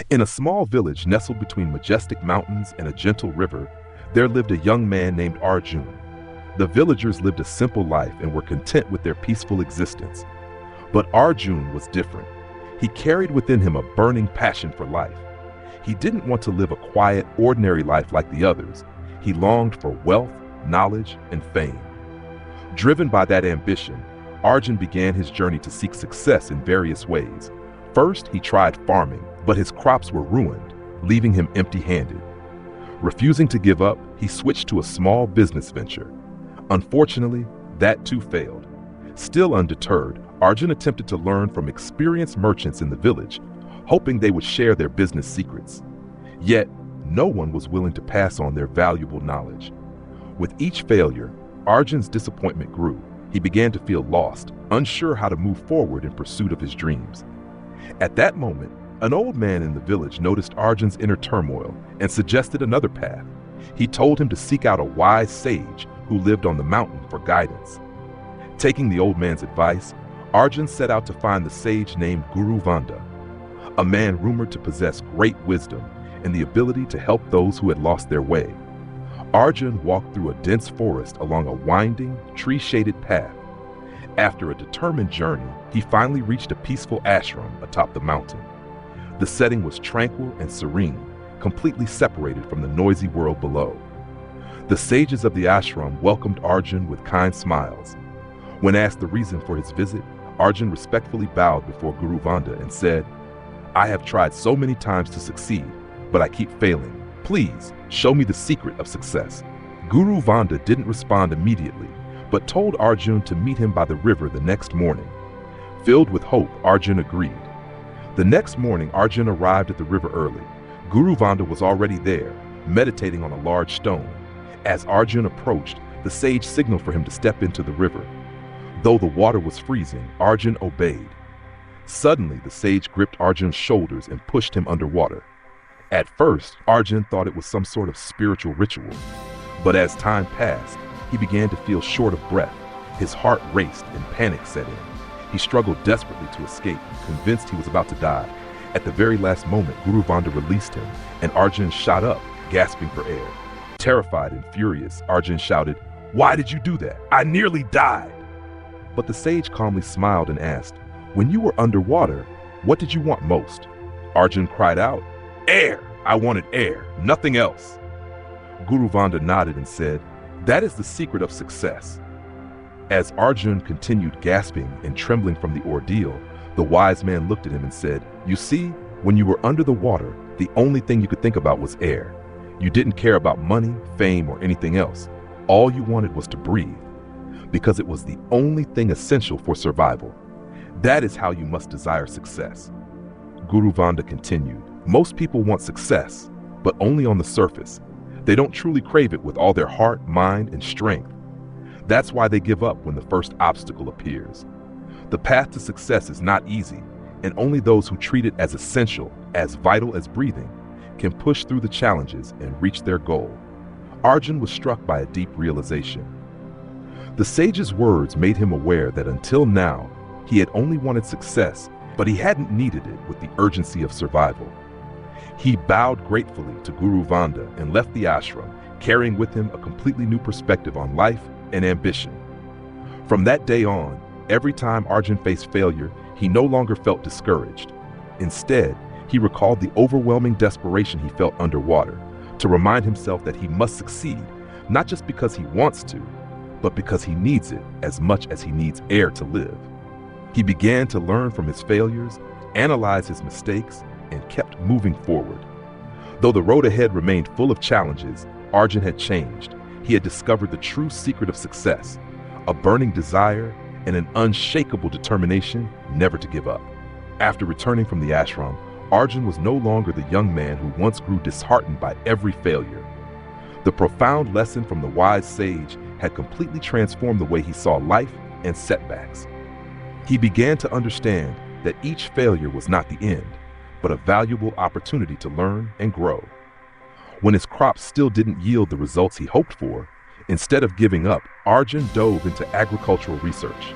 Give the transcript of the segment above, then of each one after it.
In a small village nestled between majestic mountains and a gentle river, there lived a young man named Arjun. The villagers lived a simple life and were content with their peaceful existence. But Arjun was different. He carried within him a burning passion for life. He didn't want to live a quiet, ordinary life like the others. He longed for wealth, knowledge, and fame. Driven by that ambition, Arjun began his journey to seek success in various ways. First, he tried farming, but his crops were ruined, leaving him empty-handed. Refusing to give up, he switched to a small business venture. Unfortunately, that too failed. Still undeterred, Arjun attempted to learn from experienced merchants in the village, hoping they would share their business secrets. Yet, no one was willing to pass on their valuable knowledge. With each failure, Arjun's disappointment grew. He began to feel lost, unsure how to move forward in pursuit of his dreams. At that moment, an old man in the village noticed Arjun's inner turmoil and suggested another path. He told him to seek out a wise sage who lived on the mountain for guidance. Taking the old man's advice, Arjun set out to find the sage named Guru Vanda, a man rumored to possess great wisdom and the ability to help those who had lost their way. Arjun walked through a dense forest along a winding, tree-shaded path. After a determined journey, he finally reached a peaceful ashram atop the mountain. The setting was tranquil and serene, completely separated from the noisy world below. The sages of the ashram welcomed Arjun with kind smiles. When asked the reason for his visit, Arjun respectfully bowed before Guru Vanda and said, "I have tried so many times to succeed, but I keep failing. Please, show me the secret of success." Guru Vanda didn't respond immediately, but told Arjun to meet him by the river the next morning. Filled with hope, Arjun agreed. The next morning, Arjun arrived at the river early. Guru Vanda was already there, meditating on a large stone. As Arjun approached, the sage signaled for him to step into the river. Though the water was freezing, Arjun obeyed. Suddenly, the sage gripped Arjun's shoulders and pushed him underwater. At first, Arjun thought it was some sort of spiritual ritual. But as time passed, he began to feel short of breath. His heart raced and panic set in. He struggled desperately to escape, convinced he was about to die. At the very last moment, Guru Vanda released him, and Arjun shot up, gasping for air. Terrified and furious, Arjun shouted, "Why did you do that? I nearly died!" But the sage calmly smiled and asked, "When you were underwater, what did you want most?" Arjun cried out, "Air! I wanted air, nothing else." Guru Vanda nodded and said, "That is the secret of success." As Arjun continued gasping and trembling from the ordeal, the wise man looked at him and said, "You see, when you were under the water, the only thing you could think about was air. You didn't care about money, fame, or anything else. All you wanted was to breathe, because it was the only thing essential for survival. That is how you must desire success." Guru Vanda continued, "Most people want success, but only on the surface. They don't truly crave it with all their heart, mind, and strength. That's why they give up when the first obstacle appears. The path to success is not easy, and only those who treat it as essential, as vital as breathing, can push through the challenges and reach their goal." Arjun was struck by a deep realization. The sage's words made him aware that until now, he had only wanted success, but he hadn't needed it with the urgency of survival. He bowed gratefully to Guru Vanda and left the ashram, carrying with him a completely new perspective on life and ambition. From that day on, every time Arjun faced failure, he no longer felt discouraged. Instead, he recalled the overwhelming desperation he felt underwater, to remind himself that he must succeed, not just because he wants to, but because he needs it as much as he needs air to live. He began to learn from his failures, analyze his mistakes, and kept moving forward. Though the road ahead remained full of challenges, Arjun had changed. He had discovered the true secret of success, a burning desire and an unshakable determination never to give up. After returning from the ashram, Arjun was no longer the young man who once grew disheartened by every failure. The profound lesson from the wise sage had completely transformed the way he saw life and setbacks. He began to understand that each failure was not the end, but a valuable opportunity to learn and grow. When his crops still didn't yield the results he hoped for, instead of giving up, Arjun dove into agricultural research.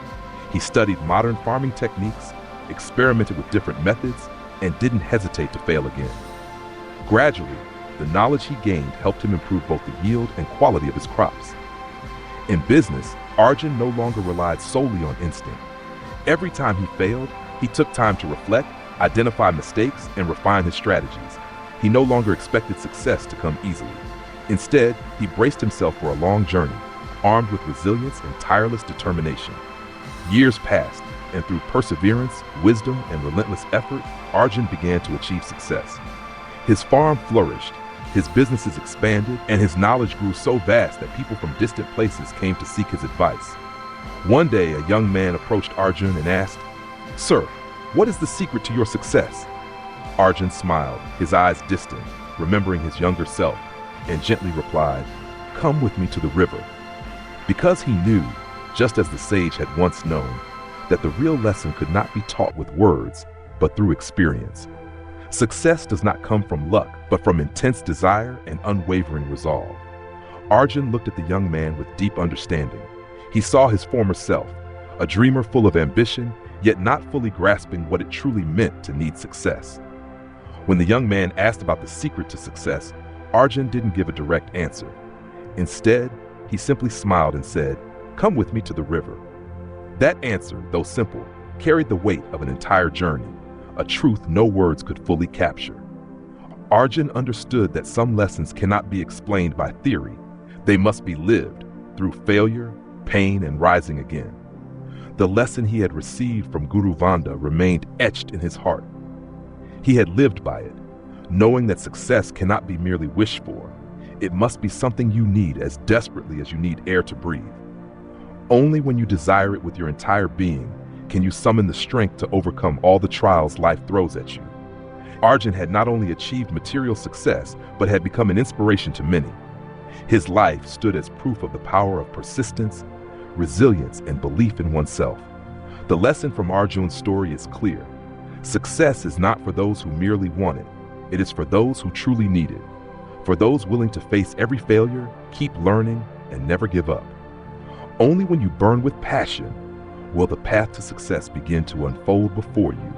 He studied modern farming techniques, experimented with different methods, and didn't hesitate to fail again. Gradually, the knowledge he gained helped him improve both the yield and quality of his crops. In business, Arjun no longer relied solely on instinct. Every time he failed, he took time to reflect, identify mistakes, and refine his strategies. He no longer expected success to come easily. Instead, he braced himself for a long journey, armed with resilience and tireless determination. Years passed, and through perseverance, wisdom, and relentless effort, Arjun began to achieve success. His farm flourished, his businesses expanded, and his knowledge grew so vast that people from distant places came to seek his advice. One day, a young man approached Arjun and asked, "Sir, what is the secret to your success?" Arjun smiled, his eyes distant, remembering his younger self, and gently replied, "Come with me to the river." Because he knew, just as the sage had once known, that the real lesson could not be taught with words, but through experience. Success does not come from luck, but from intense desire and unwavering resolve. Arjun looked at the young man with deep understanding. He saw his former self, a dreamer full of ambition, yet not fully grasping what it truly meant to need success. When the young man asked about the secret to success, Arjun didn't give a direct answer. Instead, he simply smiled and said, "Come with me to the river." That answer, though simple, carried the weight of an entire journey, a truth no words could fully capture. Arjun understood that some lessons cannot be explained by theory. They must be lived through failure, pain, and rising again. The lesson he had received from Guru Vanda remained etched in his heart. He had lived by it, knowing that success cannot be merely wished for. It must be something you need as desperately as you need air to breathe. Only when you desire it with your entire being can you summon the strength to overcome all the trials life throws at you. Arjun had not only achieved material success, but had become an inspiration to many. His life stood as proof of the power of persistence, resilience, and belief in oneself. The lesson from Arjun's story is clear. Success is not for those who merely want it. It is for those who truly need it. For those willing to face every failure, keep learning, and never give up. Only when you burn with passion will the path to success begin to unfold before you.